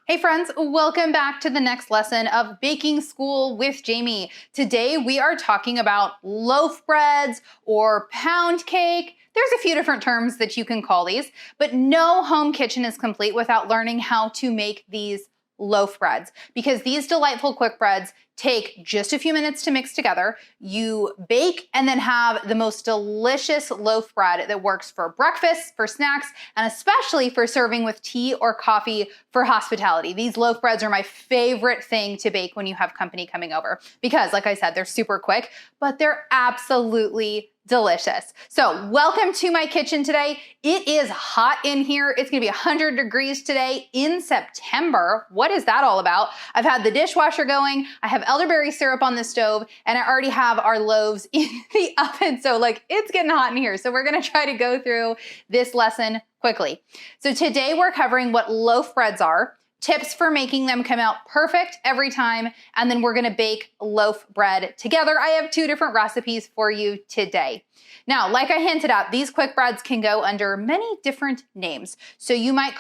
Hey friends, welcome back to the next lesson of Baking School with Jami. Today we are talking about loaf breads or pound cake. There's a few different terms that you can call these, but no home kitchen is complete without learning how to make these loaf breads, because these delightful quick breads take just a few minutes to mix together. You bake and then have the most delicious loaf bread that works for breakfast, for snacks, and especially for serving with tea or coffee for hospitality. These loaf breads are my favorite thing to bake when you have company coming over because, like I said, they're super quick, but they're absolutely delicious. So welcome to my kitchen today. It is hot in here. It's gonna be 100 degrees today in September. What is that all about? I've had the dishwasher going, I have elderberry syrup on the stove, and I already have our loaves in the oven. So it's getting hot in here. So we're gonna try to go through this lesson quickly. So today we're covering what loaf breads are, tips for making them come out perfect every time, and then we're gonna bake loaf bread together. I have two different recipes for you today. Now, like I hinted at, these quick breads can go under many different names. So you might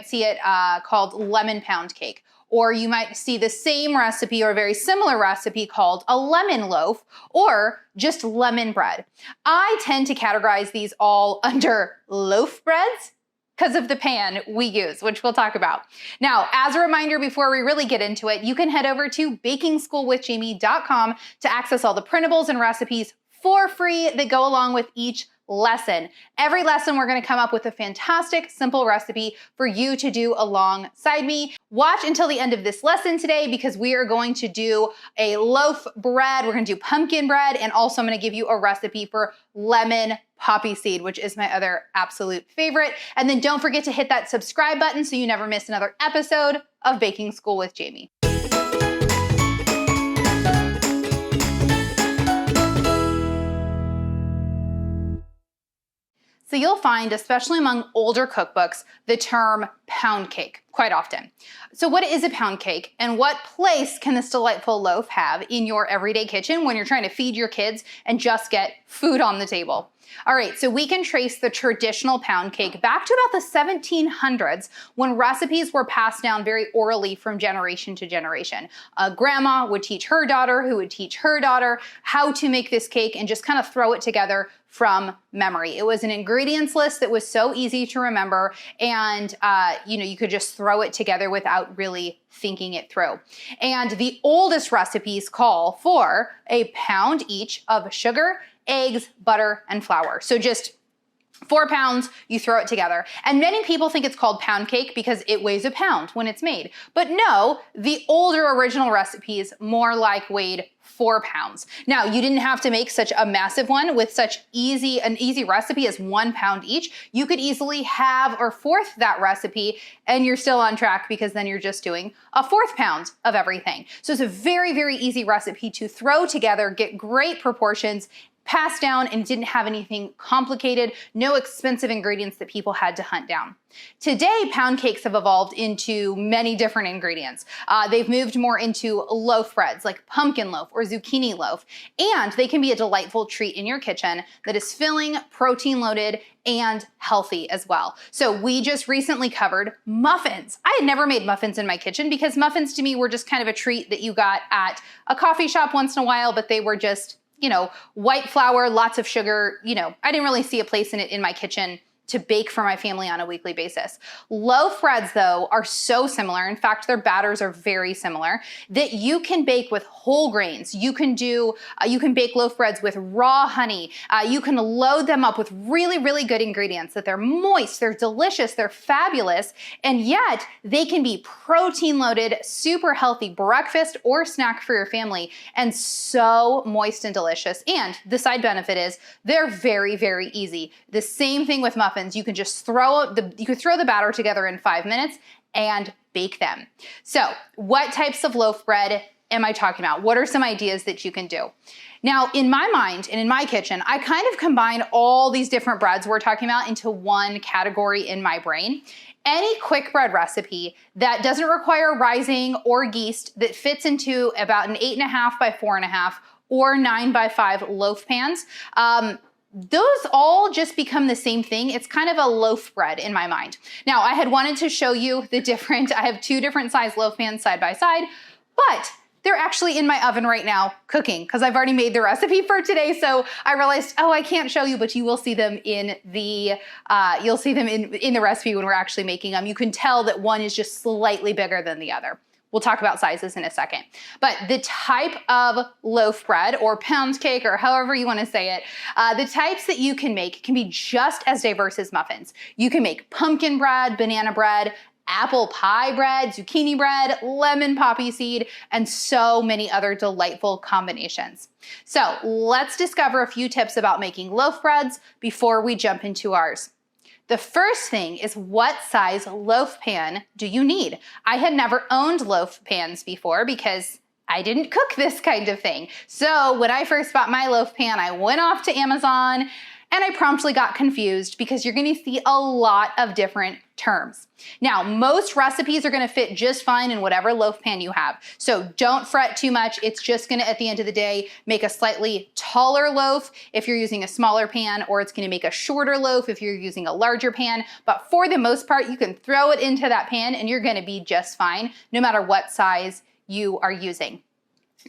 see it called lemon pound cake, or you might see the same recipe or a very similar recipe called a lemon loaf, or just lemon bread. I tend to categorize these all under loaf breads because of the pan we use, which we'll talk about. Now, as a reminder, before we really get into it, you can head over to bakingschoolwithjami.com to access all the printables and recipes for free that go along with each lesson. Every lesson, we're gonna come up with a fantastic, simple recipe for you to do alongside me. Watch until the end of this lesson today because we are going to do a loaf bread, we're gonna do pumpkin bread, and also I'm gonna give you a recipe for lemon poppy seed, which is my other absolute favorite. And then don't forget to hit that subscribe button so you never miss another episode of Baking School with Jami. So you'll find, especially among older cookbooks, the term pound cake quite often. So what is a pound cake, and what place can this delightful loaf have in your everyday kitchen when you're trying to feed your kids and just get food on the table? All right, so we can trace the traditional pound cake back to about the 1700s when recipes were passed down very orally from generation to generation. A grandma would teach her daughter, who would teach her daughter how to make this cake and just kind of throw it together from memory. It was an ingredients list that was so easy to remember, and you could just throw it together without really thinking it through. And the oldest recipes call for a pound each of sugar, eggs, butter, and flour. So just 4 pounds, you throw it together. And many people think it's called pound cake because it weighs a pound when it's made. But no, the older original recipes more like weighed 4 pounds. Now, you didn't have to make such a massive one with an easy recipe as 1 pound each. You could easily have or fourth that recipe and you're still on track because then you're just doing a 4th pound of everything. So it's a very, very easy recipe to throw together, get great proportions, passed down, and didn't have anything complicated, no expensive ingredients that people had to hunt down. Today, pound cakes have evolved into many different ingredients. They've moved more into loaf breads like pumpkin loaf or zucchini loaf, and they can be a delightful treat in your kitchen that is filling, protein loaded, and healthy as well. So we just recently covered muffins. I had never made muffins in my kitchen because muffins to me were just kind of a treat that you got at a coffee shop once in a while, but they were just white flour, lots of sugar, I didn't really see a place in it in my kitchen to bake for my family on a weekly basis. Loaf breads, though, are so similar. In fact, their batters are very similar that you can bake with whole grains. You can bake loaf breads with raw honey. You can load them up with really, really good ingredients that they're moist, they're delicious, they're fabulous, and yet they can be protein loaded, super healthy breakfast or snack for your family, and so moist and delicious. And the side benefit is they're very, very easy. The same thing with muffins. You can just throw the batter together in 5 minutes and bake them. So what types of loaf bread am I talking about? What are some ideas that you can do? Now, in my mind and in my kitchen, I kind of combine all these different breads we're talking about into one category in my brain. Any quick bread recipe that doesn't require rising or yeast, that fits into about an 8.5 by 4.5 or 9 by 5 loaf pans, those all just become the same thing. It's kind of a loaf bread in my mind. Now, I had wanted to show you I have 2 different size loaf pans side by side, but they're actually in my oven right now cooking because I've already made the recipe for today. So I realized, oh, I can't show you, but you will see them in the in the recipe when we're actually making them. You can tell that one is just slightly bigger than the other. We'll talk about sizes in a second. But the type of loaf bread or pound cake or however you want to say it, the types that you can make can be just as diverse as muffins. You can make pumpkin bread, banana bread, apple pie bread, zucchini bread, lemon poppy seed, and so many other delightful combinations. So let's discover a few tips about making loaf breads before we jump into ours. The first thing is, what size loaf pan do you need? I had never owned loaf pans before because I didn't cook this kind of thing. So when I first bought my loaf pan, I went off to Amazon and I promptly got confused because you're gonna see a lot of different terms. Now, most recipes are gonna fit just fine in whatever loaf pan you have. So don't fret too much. It's just gonna, at the end of the day, make a slightly taller loaf if you're using a smaller pan, or it's gonna make a shorter loaf if you're using a larger pan. But for the most part, you can throw it into that pan and you're gonna be just fine, no matter what size you are using.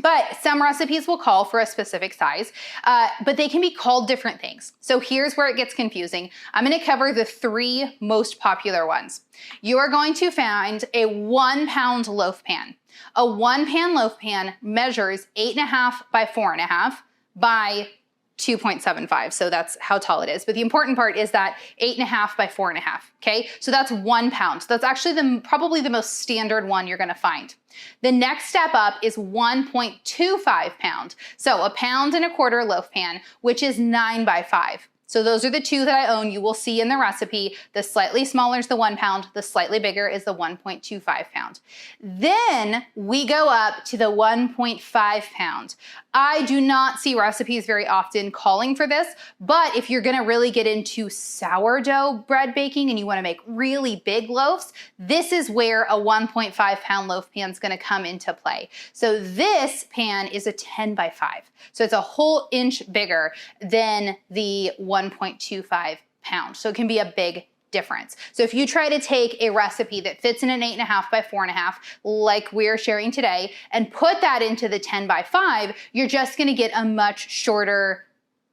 But some recipes will call for a specific size, but they can be called different things. So here's where it gets confusing. I'm gonna cover the 3 most popular ones. You are going to find a 1 pound loaf pan. A 1 pan loaf pan measures 8.5 by 4.5 by 2.75, so that's how tall it is. But the important part is that 8.5 by 4.5, okay? So that's 1 pound. So that's actually probably the most standard one you're gonna find. The next step up is 1.25 pound. So a 1.25 pound loaf pan, which is 9 by 5. So those are the 2 that I own. You will see in the recipe, the slightly smaller is the 1 pound, the slightly bigger is the 1.25 pound. Then we go up to the 1.5 pound. I do not see recipes very often calling for this, but if you're gonna really get into sourdough bread baking and you wanna make really big loaves, this is where a 1.5 pound loaf pan is gonna come into play. So this pan is a 10 by 5. So it's a whole inch bigger than the 1.25 pound. So it can be a big difference. So if you try to take a recipe that fits in an 8.5 by 4.5, like we're sharing today, and put that into the 10 by 5, you're just gonna get a much shorter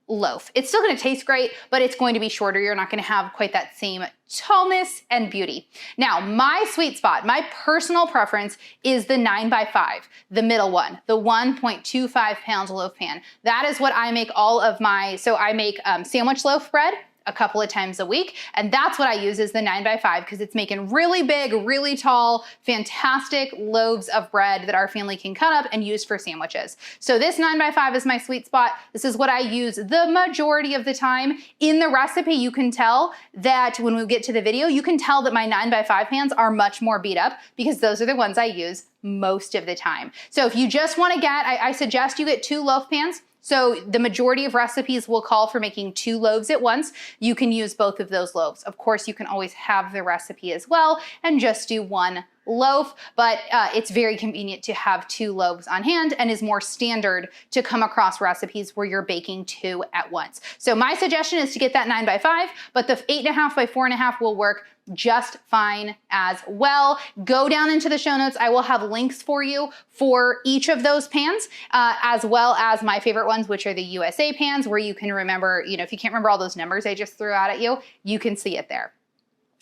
loaf. It's still gonna taste great, but it's going to be shorter. You're not gonna have quite that same tallness and beauty. Now, my sweet spot, my personal preference is the 9 by 5, the middle one, the 1.25 pound loaf pan. That is what I make all of my, so I make sandwich loaf bread a couple of times a week, and that's what I use is the 9 by 5 because it's making really big, really tall, fantastic loaves of bread that our family can cut up and use for sandwiches. So this 9 by 5 is my sweet spot. This is what I use the majority of the time. In the recipe, you can tell that when we get to the video, you can tell that my 9 by 5 pans are much more beat up because those are the ones I use most of the time. So if you just want to get, I suggest you get 2 loaf pans. So the majority of recipes will call for making 2 loaves at once. You can use both of those loaves. Of course, you can always have the recipe as well and just do 1 loaf, but it's very convenient to have 2 loaves on hand and is more standard to come across recipes where you're baking 2 at once. So my suggestion is to get that 9 by 5, but the 8.5 by 4.5 will work just fine as well. Go down into the show notes. I will have links for you for each of those pans, as well as my favorite ones, which are the USA pans, where you can remember, if you can't remember all those numbers I just threw out at you, you can see it there.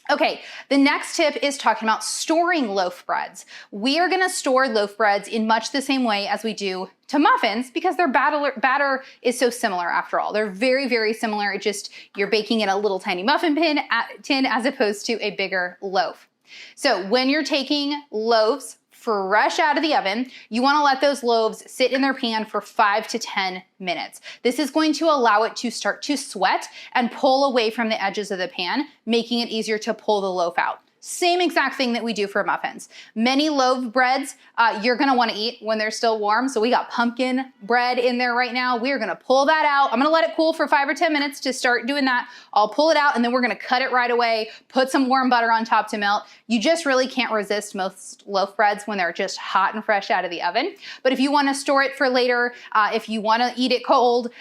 Okay, the next tip is talking about storing loaf breads. We are gonna store loaf breads in much the same way as we do to muffins because their batter is so similar after all. They're very, very similar. It just, you're baking in a little tiny muffin tin as opposed to a bigger loaf. So when you're taking loaves fresh out of the oven, you wanna let those loaves sit in their pan for 5 to 10 minutes. This is going to allow it to start to sweat and pull away from the edges of the pan, making it easier to pull the loaf out. Same exact thing that we do for muffins. Many loaf breads you're gonna wanna eat when they're still warm. So we got pumpkin bread in there right now. We are gonna pull that out. I'm gonna let it cool for 5 or 10 minutes to start doing that. I'll pull it out and then we're gonna cut it right away, put some warm butter on top to melt. You just really can't resist most loaf breads when they're just hot and fresh out of the oven. But if you wanna store it for later, if you wanna eat it cold,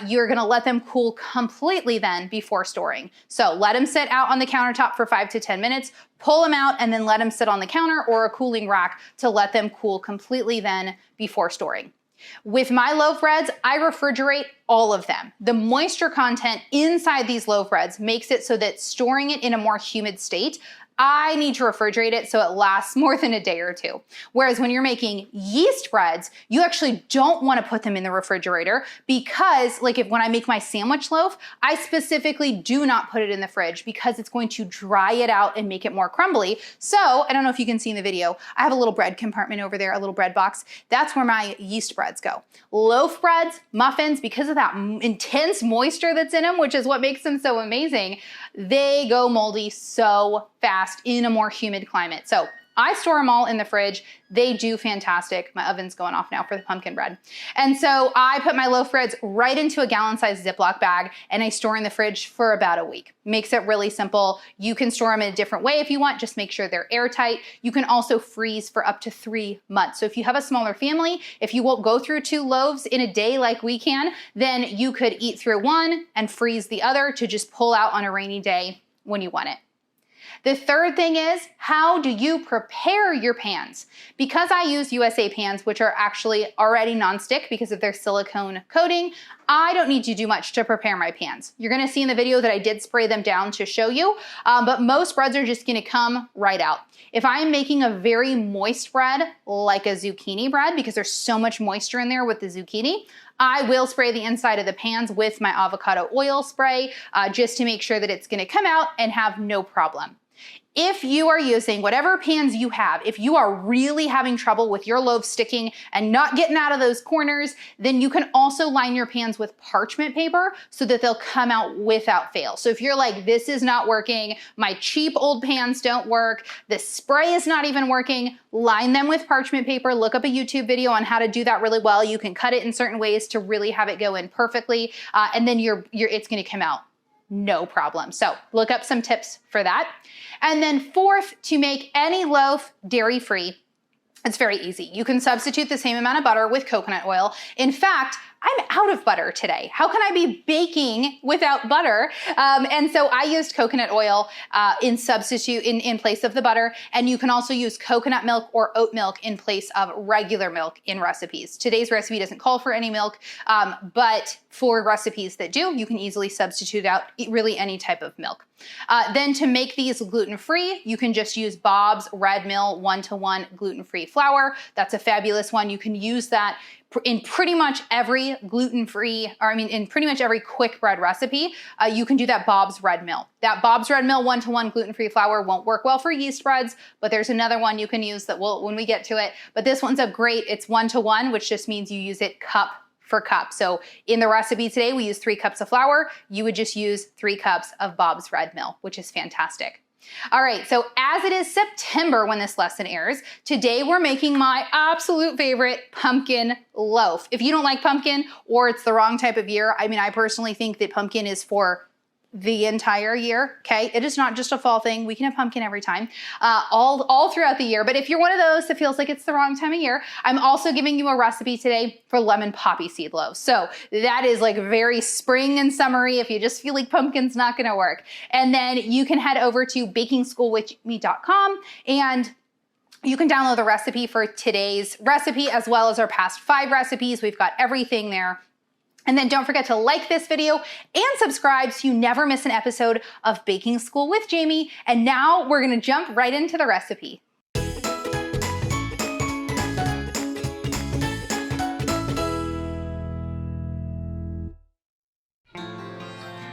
you're gonna let them cool completely then before storing. So let them sit out on the countertop for 5 to 10 minutes, pull them out and then let them sit on the counter or a cooling rack to let them cool completely then before storing. With my loaf breads, I refrigerate all of them. The moisture content inside these loaf breads makes it so that storing it in a more humid state, I need to refrigerate it so it lasts more than a day or two. Whereas when you're making yeast breads, you actually don't want to put them in the refrigerator because like when I make my sandwich loaf, I specifically do not put it in the fridge because it's going to dry it out and make it more crumbly. So I don't know if you can see in the video, I have a little bread compartment over there, a little bread box. That's where my yeast breads go. Loaf breads, muffins, because of that intense moisture that's in them, which is what makes them so amazing, they go moldy so fast in a more humid climate. So I store them all in the fridge. They do fantastic. My oven's going off now for the pumpkin bread. And so I put my loaf breads right into a gallon-sized Ziploc bag and I store in the fridge for about a week. Makes it really simple. You can store them in a different way if you want, just make sure they're airtight. You can also freeze for up to 3 months. So if you have a smaller family, if you won't go through 2 loaves in a day like we can, then you could eat through one and freeze the other to just pull out on a rainy day when you want it. The third thing is, how do you prepare your pans? Because I use USA pans, which are actually already non-stick because of their silicone coating, I don't need to do much to prepare my pans. You're gonna see in the video that I did spray them down to show you, but most breads are just gonna come right out. If I'm making a very moist bread, like a zucchini bread, because there's so much moisture in there with the zucchini, I will spray the inside of the pans with my avocado oil spray just to make sure that it's gonna come out and have no problem. If you are using whatever pans you have, if you are really having trouble with your loaves sticking and not getting out of those corners, then you can also line your pans with parchment paper so that they'll come out without fail. So if you're like, this is not working, my cheap old pans don't work, the spray is not even working, line them with parchment paper. Look up a YouTube video on how to do that really well. You can cut it in certain ways to really have it go in perfectly, and then it's gonna come out no problem. So look up some tips for that. And then fourth, to make any loaf dairy-free, it's very easy. You can substitute the same amount of butter with coconut oil. In fact, I'm out of butter today. How can I be baking without butter? And so I used coconut oil in place of the butter. And you can also use coconut milk or oat milk in place of regular milk in recipes. Today's recipe doesn't call for any milk, but for recipes that do, you can easily substitute out really any type of milk. Then to make these gluten-free, you can just use Bob's Red Mill 1-to-1 gluten-free flour. That's a fabulous one. You can use that in pretty much every in pretty much every quick bread recipe, you can do that Bob's Red Mill. That Bob's Red Mill 1-to-1 gluten-free flour won't work well for yeast breads, but there's another one you can use that when we get to it. But this one's it's 1-to-1, which just means you use it cup for cup. So in the recipe today, we use 3 cups of flour. You would just use 3 cups of Bob's Red Mill, which is fantastic. All right, so as it is September when this lesson airs, today we're making my absolute favorite pumpkin loaf. If you don't like pumpkin or it's the wrong type of year, I personally think that pumpkin is for the entire year, okay? It is not just a fall thing. We can have pumpkin every time, all throughout the year. But if you're one of those that feels like it's the wrong time of year, I'm also giving you a recipe today for lemon poppy seed loaves. So that is like very spring and summery if you just feel like pumpkin's not gonna work. And then you can head over to bakingschoolwithjami.com and you can download the recipe for today's recipe as well as our past 5 recipes. We've got everything there. And then don't forget to like this video and subscribe so you never miss an episode of Baking School with Jami. And now we're gonna jump right into the recipe.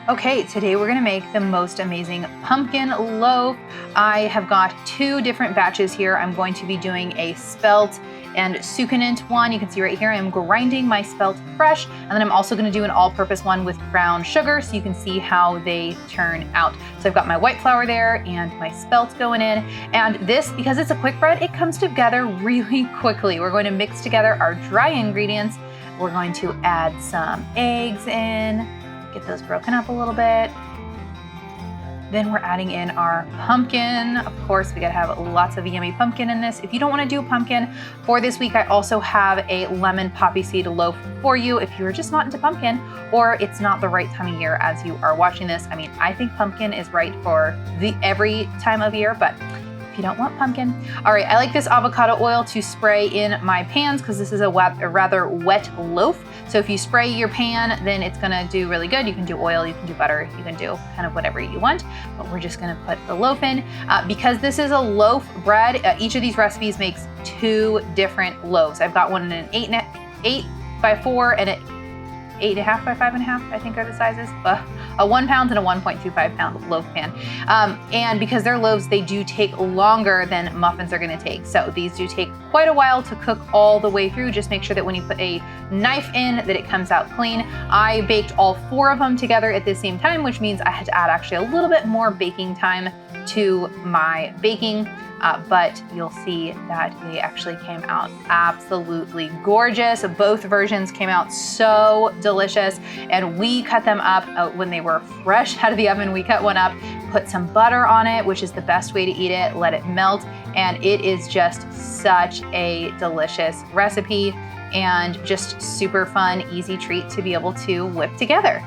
Okay, today we're gonna make the most amazing pumpkin loaf. I have got 2 different batches here. I'm going to be doing a spelt and succulent one. You can see right here, I'm grinding my spelt fresh, and then I'm also gonna do an all-purpose one with brown sugar so you can see how they turn out. So I've got my white flour there and my spelt going in. And this, because it's a quick bread, it comes together really quickly. We're going to mix together our dry ingredients. We're going to add some eggs in, get those broken up a little bit. Then we're adding in our pumpkin. Of course, we gotta have lots of yummy pumpkin in this. If you don't wanna do pumpkin for this week, I also have a lemon poppy seed loaf for you if you're just not into pumpkin or it's not the right time of year as you are watching this. I mean, I think pumpkin is right for every time of year, but if you don't want pumpkin. All right, I like this avocado oil to spray in my pans because this is a rather wet loaf. So if you spray your pan, then it's gonna do really good. You can do oil, you can do butter, you can do kind of whatever you want, but we're just gonna put the loaf in. Because this is a loaf bread, each of these recipes makes 2 different loaves. I've got one in an 8 by 4 and an 8.5 by 5.5, I think are the sizes. A 1 pound and a 1.25 pound loaf pan. And because they're loaves, they do take longer than muffins are gonna take. So these do take quite a while to cook all the way through. Just make sure that when you put a knife in that it comes out clean. I baked all 4 of them together at the same time, which means I had to add actually a little bit more baking time to my baking. But you'll see that they actually came out absolutely gorgeous. Both versions came out so delicious, and we cut them up when they were fresh out of the oven. We cut one up, put some butter on it, which is the best way to eat it, let it melt, and it is just such a delicious recipe and just super fun, easy treat to be able to whip together.